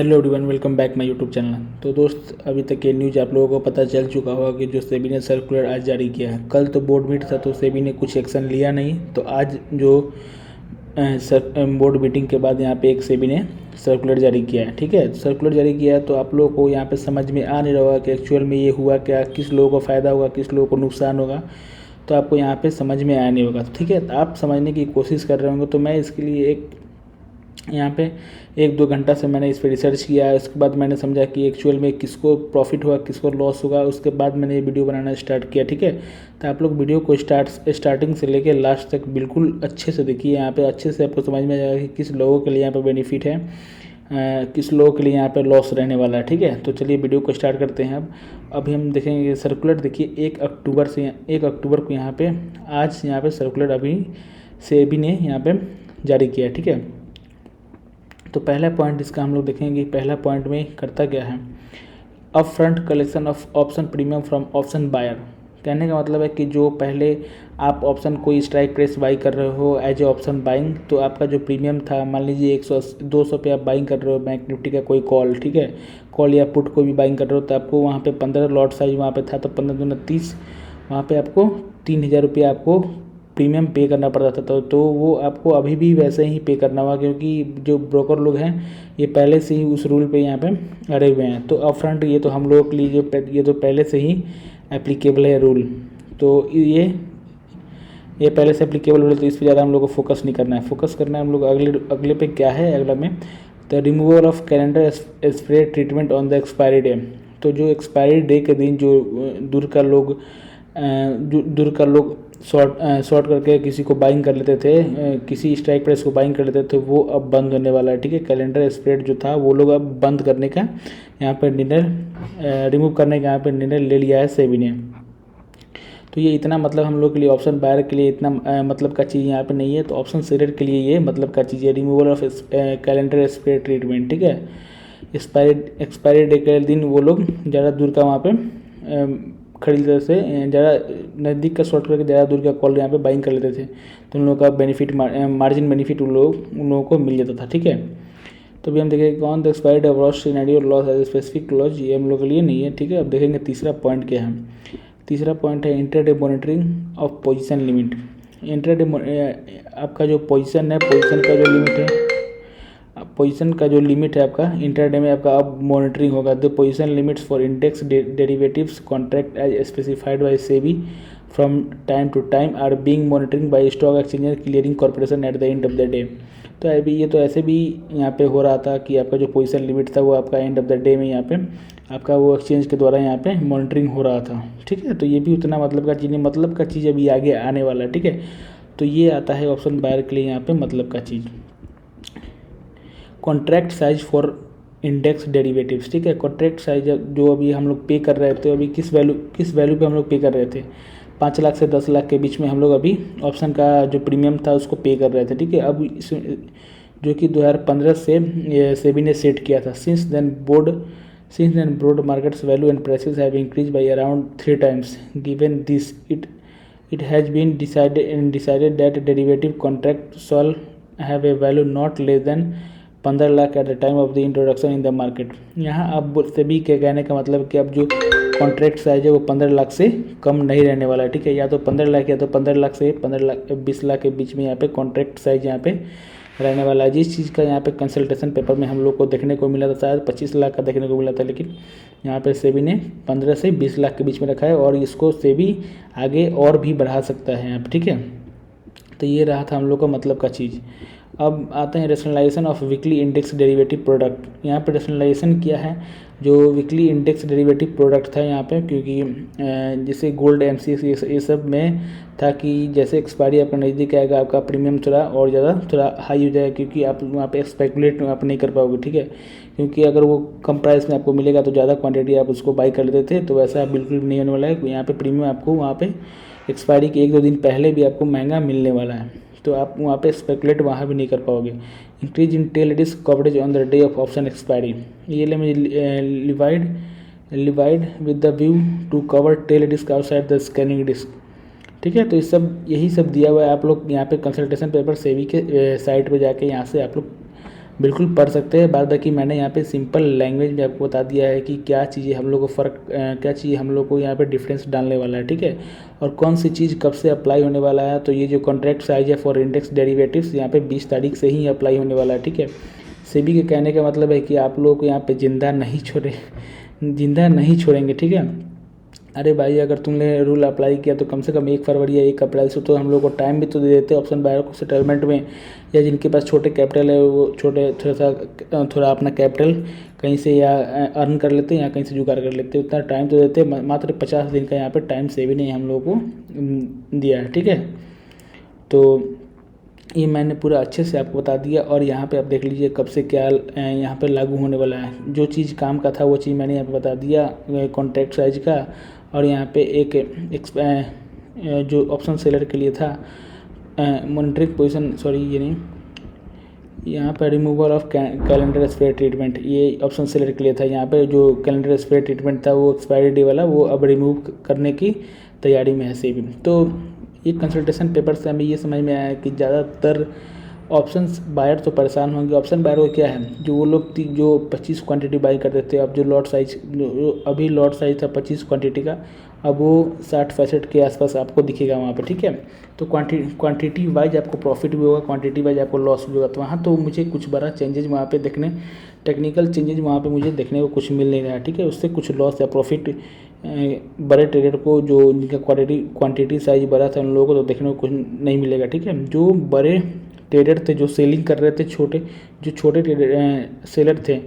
Hello everyone, welcome back my YouTube channel. तो दोस्त, अभी तक ये न्यूज़ आप लोगों को पता चल चुका होगा कि जो सेबी ने सर्कुलर आज जारी किया है। कल तो बोर्ड मीट था तो सेबी ने कुछ एक्शन लिया नहीं, तो आज जो बोर्ड मीटिंग के बाद यहाँ पे एक सेबी ने सर्कुलर जारी किया है। ठीक है, सर्कुलर जारी किया है तो आप लोगों को यहाँ पे समझ में आ नहीं रहा होगा कि एक्चुअल में ये हुआ क्या, किस लोगों को फ़ायदा होगा, किस लोगों को नुकसान होगा। तो आपको यहाँ पे समझ में आया नहीं होगा। ठीक है, तो आप समझने की कोशिश कर रहे होंगे, तो मैं इसके लिए यहाँ पे 1-2 घंटा से मैंने इस पर रिसर्च किया है। उसके बाद मैंने समझा कि एक्चुअल में किसको प्रॉफिट हुआ, किसको लॉस होगा। उसके बाद मैंने ये वीडियो बनाना स्टार्ट किया। ठीक है, तो आप लोग वीडियो को स्टार्टिंग से लेकर लास्ट तक बिल्कुल अच्छे से देखिए। यहाँ पे अच्छे से आपको समझ में आ जाएगा कि किस लोगों के लिए यहाँ पे बेनिफिट है, किस लोगों के लिए यहाँ पे लॉस रहने वाला है। ठीक है, तो चलिए वीडियो को स्टार्ट करते हैं। अब अभी हम देखेंगे सर्कुलर। देखिए 1 अक्टूबर को यहाँ पे आज यहाँ पे सर्कुलर अभी सेबी ने यहाँ पे जारी किया है। ठीक है, तो पहला पॉइंट इसका हम लोग देखेंगे। पहला पॉइंट में करता क्या है, up front collection of option premium from option buyer. कहने का मतलब है कि जो पहले आप ऑप्शन कोई स्ट्राइक प्राइस बाई कर रहे हो एज ए ऑप्शन बाइंग, तो आपका जो प्रीमियम था, मान लीजिए 100-200 पे आप बाइंग कर रहे हो बैंक निफ्टी का कोई कॉल। ठीक है, कॉल या पुट को भी बाइंग कर रहे हो, तो आपको वहाँ पे 15 लॉट साइज वहाँ पे था, तो 15 दूना 30, वहाँ पे आपको 3000 रुपये आपको प्रीमियम पे करना पड़ता था। तो वो आपको अभी भी वैसे ही पे करना होगा, क्योंकि जो ब्रोकर लोग हैं ये पहले से ही उस रूल पे यहाँ पे अड़े हुए हैं। तो अप फ्रंट ये तो हम लोगों के लिए ये तो पहले से ही एप्लीकेबल है रूल। तो ये पहले से एप्लीकेबल रूल, तो इस पर ज़्यादा हम लोग को फोकस नहीं करना है। फोकस करना है हम लोग अगले पे क्या है, अगला में the removal of calendar spray treatment on the expiry day. तो जो एक्सपायरी डे के दिन जो दूर का लोग शॉर्ट करके किसी को बाइंग कर लेते थे, किसी स्ट्राइक प्राइस को बाइंग कर लेते थे, वो अब बंद होने वाला है। ठीक है, कैलेंडर स्प्रेड जो था वो लोग अब बंद करने का यहाँ पर निर्णय, रिमूव करने का यहाँ पर निर्णय ले लिया है सेबी ने। तो ये इतना मतलब हम लोग के लिए ऑप्शन बायर के लिए इतना मतलब का चीज़ यहाँ पे नहीं है। तो ऑप्शन सेलर के लिए ये मतलब का चीज़ है, removal of calendar spread treatment. ठीक है, एक्सपायरी डे के दिन वो लोग ज़्यादा दूर का वहाँ पे खरीदते थे, ज़्यादा नज़दीक का शॉर्ट करके ज़्यादा दूर का कॉल यहाँ पे बाइंग कर लेते थे, तो उन लोगों का बेनिफिट, मार्जिन बेनिफिट उन लोगों को मिल जाता था। ठीक है, तो अभी हम देखेंगे कौन the expired of loss scenario loss as specific clause, ये हम लोग के लिए नहीं है। ठीक है, अब देखेंगे तीसरा पॉइंट क्या है। तीसरा पॉइंट है intraday monitoring of position limit. Intraday आपका जो पोजीशन है, पोजीशन का जो लिमिट है आपका इंट्राडे में आपका अब मॉनिटरिंग होगा। The position limits for index derivatives contract as specified by SEBI from time to time are being monitoring by stock exchange clearing corporation at the end of the day. तो अभी ये तो ऐसे भी यहाँ पे हो रहा था कि आपका जो पोजीशन लिमिट था वो आपका एंड ऑफ द डे में यहाँ पे आपका वो एक्सचेंज के द्वारा यहाँ पे मॉनिटरिंग हो रहा था। ठीक है, तो ये भी उतना मतलब का चीज़ नहीं, मतलब का चीज़ अभी आगे आने वाला है। ठीक है, तो ये आता है ऑप्शन बायर के लिए यहाँ पे मतलब का चीज़। Contract size for index derivatives. ठीक है, कॉन्ट्रैक्ट साइज जो अभी हम लोग पे कर रहे थे, अभी किस वैल्यू पे हम लोग पे कर रहे थे, 5 लाख से 10 लाख के बीच में हम लोग अभी ऑप्शन का जो प्रीमियम था उसको पे कर रहे थे। ठीक है, अब जो कि 2015 से सेबी ने सेट किया था। Since then broad markets value and prices have increase by around 3 times। Given this it has been decided that derivative contract shall have a value not less than 15 lakh at the time of the introduction in the market. यहाँ अब सेबी के कहने का मतलब कि अब जो contract size है वो 15 लाख से कम नहीं रहने वाला है। ठीक है, या तो 15 लाख या तो 15 लाख से 20 लाख के बीच में यहाँ पे कॉन्ट्रैक्ट साइज यहाँ पे रहने वाला है। जिस चीज़ का यहाँ पे कंसल्टेशन पेपर में हम लोग को देखने को मिला था, शायद 25 लाख का देखने को मिला था, लेकिन यहाँ पे सेबी ने 15 से 20 लाख के बीच में रखा है, और इसको सेबी आगे और भी बढ़ा सकता है यहाँ पे। ठीक है, तो ये रहा था हम लोग का मतलब का चीज़। अब आते हैं rationalisation of weekly index derivative product. यहाँ पे रेशनलाइजेशन किया है जो वीकली इंडेक्स डेरिवेटिव प्रोडक्ट था यहाँ पे, क्योंकि जैसे गोल्ड MCX ये सब में था कि जैसे एक्सपायरी आपका नज़दीक आएगा, आपका प्रीमियम थोड़ा हाई हो जाएगा, क्योंकि आप वहाँ पे स्पेकुलेट आप नहीं कर पाओगे। ठीक है, क्योंकि अगर वो कम प्राइस में आपको मिलेगा तो ज़्यादा क्वान्टिटी आप उसको बाई कर लेते थे, तो वैसा बिल्कुल भी नहीं होने वाला है। यहाँ पर प्रीमियम आपको वहाँ पर एक्सपायरी के 1-2 दिन पहले भी आपको महंगा मिलने वाला है, तो आप वहाँ पे स्पेकुलेट वहाँ भी नहीं कर पाओगे। Increase in tail risk coverage on the day of option expiry. ये levied with the view to cover tail risk outside the scanning risk. ठीक है, तो ये यही सब दिया हुआ है। आप लोग यहाँ पे कंसल्टेशन पेपर सेबी के साइट पे जाके यहाँ से आप लोग बिल्कुल पढ़ सकते हैं। बाद बाकी मैंने यहाँ पे सिंपल लैंग्वेज में आपको बता दिया है कि क्या चीज़ें हम लोग को क्या चीज़ हम लोग को यहाँ पे डिफरेंस डालने वाला है, ठीक है, और कौन सी चीज़ कब से अप्लाई होने वाला है। तो ये जो कॉन्ट्रैक्ट साइज है फॉर इंडेक्स डेरिवेटिव्स यहाँ पे 20 तारीख से ही अप्लाई होने वाला है, ठीक है। सेबी के कहने का मतलब है कि आप लोगों को यहाँ पे जिंदा नहीं छोड़ेंगे, ठीक है। अरे भाई, अगर तुमने रूल अप्लाई किया तो कम से कम 1 फरवरी या 1 अप्रैल से तो हम लोग को टाइम भी तो दे देते ऑप्शन बायर को सेटलमेंट में, या जिनके पास छोटे कैपिटल है वो थोड़ा अपना कैपिटल कहीं से या अर्न कर लेते हैं या कहीं से जुगाड़ कर लेते हैं, उतना टाइम तो देते। मात्र 50 दिन का यहाँ पे टाइम सेवी ने हम लोगों को दिया है, ठीक है। तो ये मैंने पूरा अच्छे से आपको बता दिया। और यहाँ पे आप देख लीजिए कब से क्या यहाँ पे लागू होने वाला है। जो चीज़ काम का था वो चीज़ मैंने यहाँ पे बता दिया कॉन्ट्रैक्ट साइज का। और यहाँ पे जो ऑप्शन सेलर के लिए था मॉनिटरिंग पोजीशन, सॉरी ये नहीं, यहाँ पे removal of calendar spare treatment, ये ऑप्शन सेलर के लिए था। यहाँ पे जो कैलेंडर स्पेयर ट्रीटमेंट था वो एक्सपायरी डे वाला, वो अब रिमूव करने की तैयारी में है सेबी। तो ये कंसल्टेशन पेपर से हमें ये समझ में आया कि ज़्यादातर ऑप्शंस बायर तो परेशान होंगे। ऑप्शन बायर को क्या है, जो वो लोग जो 25 क्वांटिटी बाई करते थे, अब जो लॉट साइज जो अभी लॉट साइज था 25 क्वांटिटी का, अब वो 60-65 के आसपास आपको दिखेगा वहाँ पे, ठीक है। तो क्वांटिटी वाइज आपको प्रॉफिट भी होगा, क्वांटिटी वाइज आपको लॉस भी होगा। तो वहाँ तो मुझे कुछ बड़ा चेंजेज वहाँ पे टेक्निकल चेंजेज वहाँ पे मुझे देखने को कुछ मिल नहीं रहा है, ठीक है। उससे कुछ लॉस या प्रॉफिट बड़े ट्रेडर को, जो जिनका क्वांटिटी साइज बड़ा था उन लोगों को तो देखने को कुछ नहीं मिलेगा, ठीक है। जो बड़े ट्रेडर थे जो सेलिंग कर रहे थे, छोटे ट्रेडर सेलर थे,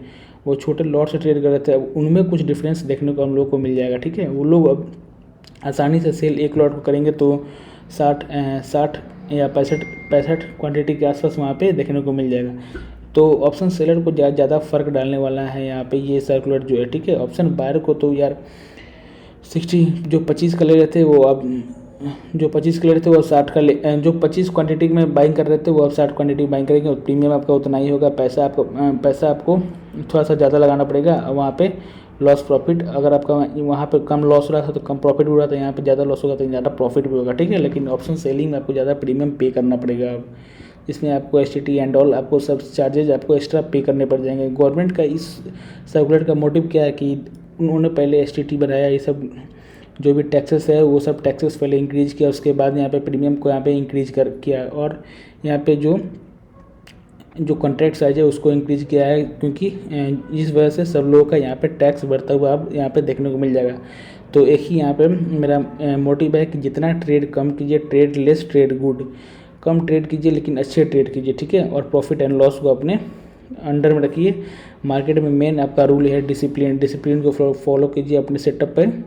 वो छोटे लॉट से ट्रेड कर रहे थे, अब उनमें कुछ डिफरेंस देखने को हम लोग को मिल जाएगा, ठीक है। वो लोग अब आसानी से सेल 1 लॉट को करेंगे तो 60 या 65 क्वांटिटी के आसपास वहाँ पे देखने को मिल जाएगा। तो ऑप्शन सेलर को ज़्यादा फ़र्क डालने वाला है यहाँ पे ये सर्कुलर जो है, ठीक है। ऑप्शन बायर को तो यार 60 जो 25 का ले रहे थे वो अब जो 25 का ले रहे थे वो 60 का जो 25 क्वांटिटी में बाइंग कर रहे थे वो अब 60 क्वांटिटी बाइंग करेंगे। और प्रीमियम आपका उतना ही होगा, पैसा आपको थोड़ा सा ज़्यादा लगाना पड़ेगा वहाँ पे। लॉस प्रॉफिट, अगर आपका वहाँ पे कम लॉस हो रहा था तो कम प्रॉफिट हो रहा था, यहाँ पे ज़्यादा लॉस होगा तो ज़्यादा प्रॉफिट भी होगा, ठीक है। लेकिन ऑप्शन सेलिंग में आपको ज़्यादा प्रीमियम पे करना पड़ेगा अब, इसमें आपको STT एंड ऑल आपको सब चार्जेज आपको एक्स्ट्रा पे करने पड़ जाएंगे। गवर्नमेंट का इस सर्कुलर का मोटिव क्या है कि उन्होंने पहले STT बनाया, ये सब जो भी टैक्सेस है वो सब टैक्सेस पहले इंक्रीज़ किया, उसके बाद यहाँ पे प्रीमियम को यहाँ पे इंक्रीज़ किया। और यहाँ पे जो कॉन्ट्रैक्ट साइज है उसको इंक्रीज़ किया है, क्योंकि इस वजह से सब लोगों का यहाँ पे टैक्स बढ़ता हुआ अब यहाँ पे देखने को मिल जाएगा। तो एक ही यहाँ पे मेरा मोटिव है कि जितना ट्रेड कम कीजिए, ट्रेड लेस ट्रेड गुड, कम ट्रेड कीजिए लेकिन अच्छे ट्रेड कीजिए, ठीक है। और प्रॉफिट एंड लॉस को अपने अंडर में रखिए। मार्केट में मेन आपका रूल है डिसिप्लिन को फॉलो कीजिए, अपने सेटअप पर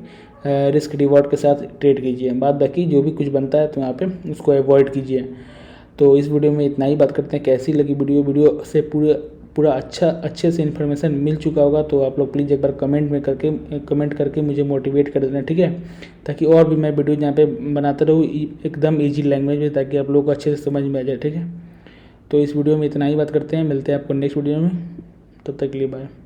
रिस्क रिवॉर्ड के साथ ट्रेड कीजिए। बाद बाकी जो भी कुछ बनता है तो यहाँ पे उसको अवॉइड कीजिए। तो इस वीडियो में इतना ही बात करते हैं। कैसी लगी वीडियो से पूरा अच्छे से इन्फॉर्मेशन मिल चुका होगा तो आप लोग प्लीज़ एक बार कमेंट करके मुझे मोटिवेट कर देना, ठीक है, ताकि और भी मैं वीडियो यहाँ पे बनाता रहूँ एकदम ईजी लैंग्वेज में, ताकि आप लोगों को अच्छे से समझ में आ जाए, ठीक है। तो इस वीडियो में इतना ही बात करते हैं, मिलते हैं आपको नेक्स्ट वीडियो में, तब तक के लिए बाय।